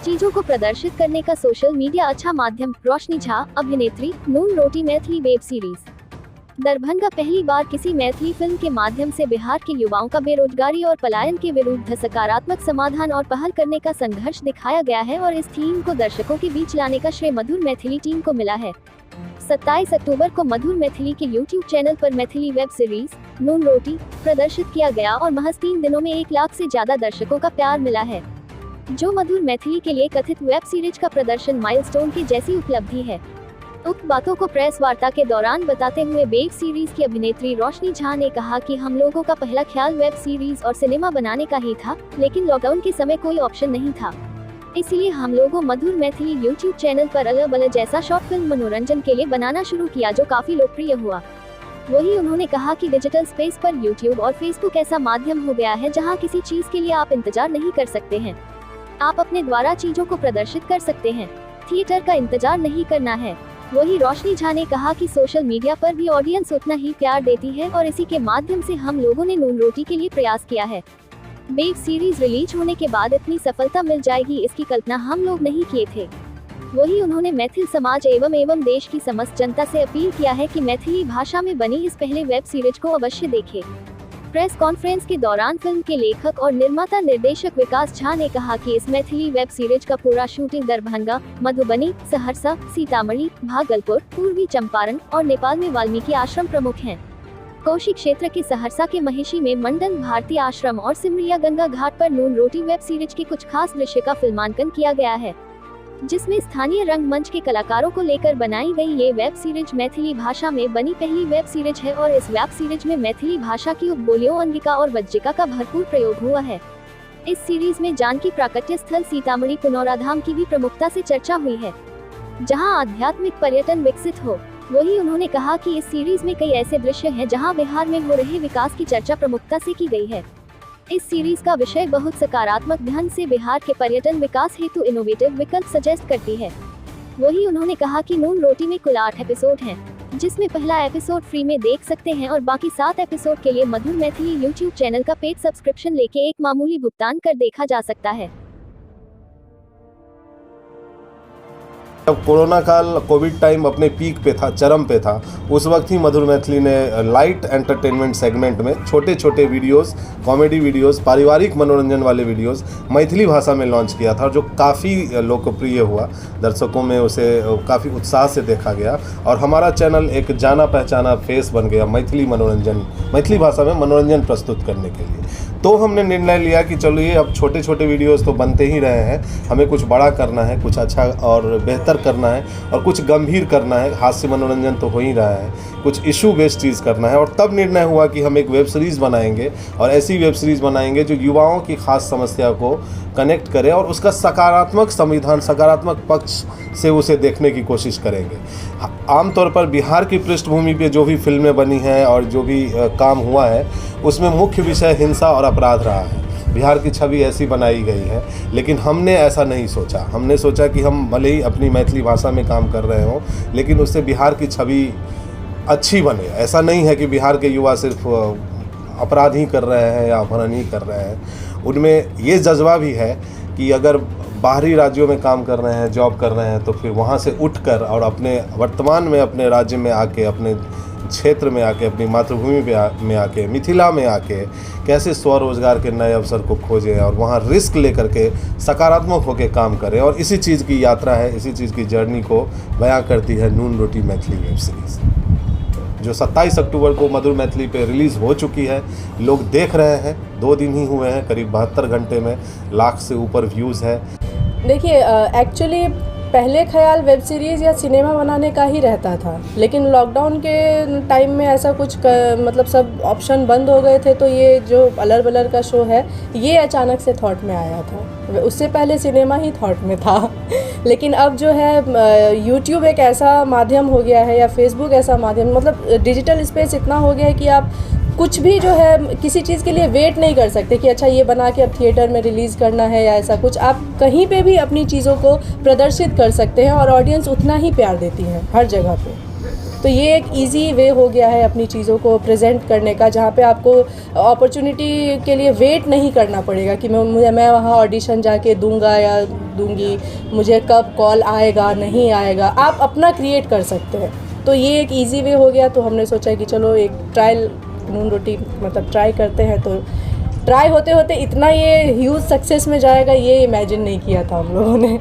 चीजों को प्रदर्शित करने का सोशल मीडिया अच्छा माध्यम। रोशनी झा, अभिनेत्री, नून रोटी मैथिली वेब सीरीज। दरभंगा पहली बार किसी मैथिली फिल्म के माध्यम से बिहार के युवाओं का बेरोजगारी और पलायन के विरुद्ध सकारात्मक समाधान और पहल करने का संघर्ष दिखाया गया है और इस थीम को दर्शकों के बीच लाने का श्रेय मधुर मैथिली टीम को मिला है। 27 अक्टूबर को मधुर मैथिली के YouTube चैनल पर मैथिली वेब सीरीज नून रोटी प्रदर्शित किया गया और महज 3 दिनों में 1 लाख से ज्यादा दर्शकों का प्यार मिला है, जो मधुर मैथिली के लिए कथित वेब सीरीज का प्रदर्शन माइलस्टोन की जैसी उपलब्धि है। उक्त बातों को प्रेस वार्ता के दौरान बताते हुए वेब सीरीज की अभिनेत्री रोशनी झा ने कहा कि हम लोगों का पहला ख्याल वेब सीरीज और सिनेमा बनाने का ही था, लेकिन लॉकडाउन के समय कोई ऑप्शन नहीं था, इसलिए हम लोगों मधुर मैथिली YouTube चैनल पर अलग अलग जैसा शॉर्ट फिल्म मनोरंजन के लिए बनाना शुरू किया, जो काफी लोकप्रिय हुआ। वही उन्होंने कहा कि डिजिटल स्पेस पर YouTube और Facebook ऐसा माध्यम हो गया है जहां किसी चीज के लिए आप इंतजार नहीं कर सकते हैं, आप अपने द्वारा चीजों को प्रदर्शित कर सकते हैं, थिएटर का इंतजार नहीं करना है। वही रोशनी झा ने कहा कि सोशल मीडिया पर भी ऑडियंस उतना ही प्यार देती है और इसी के माध्यम से हम लोगों ने नून रोटी के लिए प्रयास किया है। वेब सीरीज रिलीज होने के बाद इतनी सफलता मिल जाएगी, इसकी कल्पना हम लोग नहीं किए थे। वही उन्होंने मैथिल समाज एवं देश की समस्त जनता से अपील किया है कि मैथिली भाषा में बनी इस पहले वेब सीरीज को अवश्य देखें। प्रेस कॉन्फ्रेंस के दौरान फिल्म के लेखक और निर्माता निर्देशक विकास झा ने कहा कि इस मैथिली वेब सीरीज का पूरा शूटिंग दरभंगा, मधुबनी, सहरसा, सीतामढ़ी, भागलपुर, पूर्वी चंपारण और नेपाल में वाल्मीकि आश्रम प्रमुख हैं। कोशी क्षेत्र के सहरसा के महिषी में मंडन भारती आश्रम और सिमरिया गंगा घाट पर नून रोटी वेब सीरीज के कुछ खास दृश्य का फिल्मांकन किया गया है, जिसमें स्थानीय रंगमंच के कलाकारों को लेकर बनाई गई ये वेब सीरीज मैथिली भाषा में बनी पहली वेब सीरीज है और इस वेब सीरीज में मैथिली भाषा की उपबोलियों अंगिका और वज्जिका का भरपूर प्रयोग हुआ है। इस सीरीज में जानकी प्राकट्य स्थल सीतामढ़ी पुनौराधाम की भी प्रमुखता से चर्चा हुई है, जहां आध्यात्मिक पर्यटन विकसित हो। वही उन्होंने कहा कि इस सीरीज में कई ऐसे दृश्य हैं जहां बिहार में हो रहे विकास की चर्चा प्रमुखता से की गई है। इस सीरीज का विषय बहुत सकारात्मक ढंग से बिहार के पर्यटन विकास हेतु इनोवेटिव विकल्प सजेस्ट करती है। वही उन्होंने कहा कि नून रोटी में कुल 8 एपिसोड हैं, जिसमें पहला एपिसोड फ्री में देख सकते हैं और बाकी 7 एपिसोड के लिए मधुर मैथिली YouTube चैनल का पेड सब्सक्रिप्शन लेके एक मामूली भुगतान कर देखा जा सकता है। जब कोरोना काल कोविड टाइम अपने पीक पे था, चरम पे था, उस वक्त ही मधुर मैथिली ने लाइट एंटरटेनमेंट सेगमेंट में छोटे छोटे वीडियोस, कॉमेडी वीडियोस, पारिवारिक मनोरंजन वाले वीडियोस मैथिली भाषा में लॉन्च किया था, जो काफ़ी लोकप्रिय हुआ। दर्शकों में उसे काफ़ी उत्साह से देखा गया और हमारा चैनल एक जाना पहचाना फेस बन गया मैथिली भाषा में मनोरंजन प्रस्तुत करने के लिए। तो हमने निर्णय लिया कि चलो ये अब छोटे छोटे वीडियोस तो बनते ही रहे हैं, हमें कुछ बड़ा करना है, कुछ अच्छा और बेहतर करना है और कुछ गंभीर करना है। हास्य मनोरंजन तो हो ही रहा है, कुछ इशू बेस्ड चीज़ करना है। और तब निर्णय हुआ कि हम एक वेब सीरीज़ बनाएंगे और ऐसी वेब सीरीज़ बनाएंगे जो युवाओं की खास समस्या को कनेक्ट करे और उसका सकारात्मक पक्ष से उसे देखने की कोशिश करेंगे। आमतौर पर बिहार की पृष्ठभूमि पे जो भी फिल्में बनी हैं और जो भी काम हुआ है, उसमें मुख्य विषय हिंसा और अपराध रहा है। बिहार की छवि ऐसी बनाई गई है, लेकिन हमने ऐसा नहीं सोचा। हमने सोचा कि हम भले ही अपनी मैथिली भाषा में काम कर रहे हों, लेकिन उससे बिहार की छवि अच्छी बने। ऐसा नहीं है कि बिहार के युवा सिर्फ अपराध ही कर रहे हैं या अपहरण ही कर रहे हैं। उनमें ये जज्बा भी है कि अगर बाहरी राज्यों में काम कर रहे हैं, जॉब कर रहे हैं, तो फिर वहाँ से उठकर और अपने वर्तमान में अपने राज्य में आके, अपने क्षेत्र में आके, अपनी मातृभूमि में आके, मिथिला में आके कैसे स्वरोजगार के नए अवसर को खोजें और वहाँ रिस्क लेकर के सकारात्मक होकर काम करें। और इसी चीज़ की यात्रा है, इसी चीज़ की जर्नी को बयां करती है नून रोटी मैथिली वेब सीरीज़, जो 27 अक्टूबर को मधुर मैथिली पे रिलीज़ हो चुकी है। लोग देख रहे हैं, 2 दिन ही हुए हैं, करीब 72 घंटे में लाख से ऊपर व्यूज़ है। देखिए, एक्चुअली पहले ख्याल वेब सीरीज़ या सिनेमा बनाने का ही रहता था, लेकिन लॉकडाउन के टाइम में ऐसा कुछ मतलब सब ऑप्शन बंद हो गए थे, तो ये जो अलर बलर का शो है ये अचानक से थॉट में आया था। उससे पहले सिनेमा ही थॉट में था लेकिन अब जो है यूट्यूब एक ऐसा माध्यम हो गया है या फेसबुक ऐसा माध्यम, मतलब डिजिटल स्पेस इतना हो गया है कि आप कुछ भी जो है किसी चीज़ के लिए वेट नहीं कर सकते कि अच्छा ये बना के अब थिएटर में रिलीज़ करना है या ऐसा कुछ। आप कहीं पे भी अपनी चीज़ों को प्रदर्शित कर सकते हैं और ऑडियंस उतना ही प्यार देती है हर जगह पे। तो ये एक इजी वे हो गया है अपनी चीज़ों को प्रेजेंट करने का, जहाँ पे आपको अपॉर्चुनिटी के लिए वेट नहीं करना पड़ेगा कि मैं वहाँ ऑडिशन जाके दूंगा या दूंगी, मुझे कब कॉल आएगा नहीं आएगा, आप अपना क्रिएट कर सकते हैं। तो ये एक इजी वे हो गया, तो हमने सोचा कि चलो एक ट्रायल नून रोटी मतलब ट्राई करते हैं। तो ट्राई होते होते इतना ये ह्यूज सक्सेस में जाएगा ये इमेजिन नहीं किया था हम लोगों ने।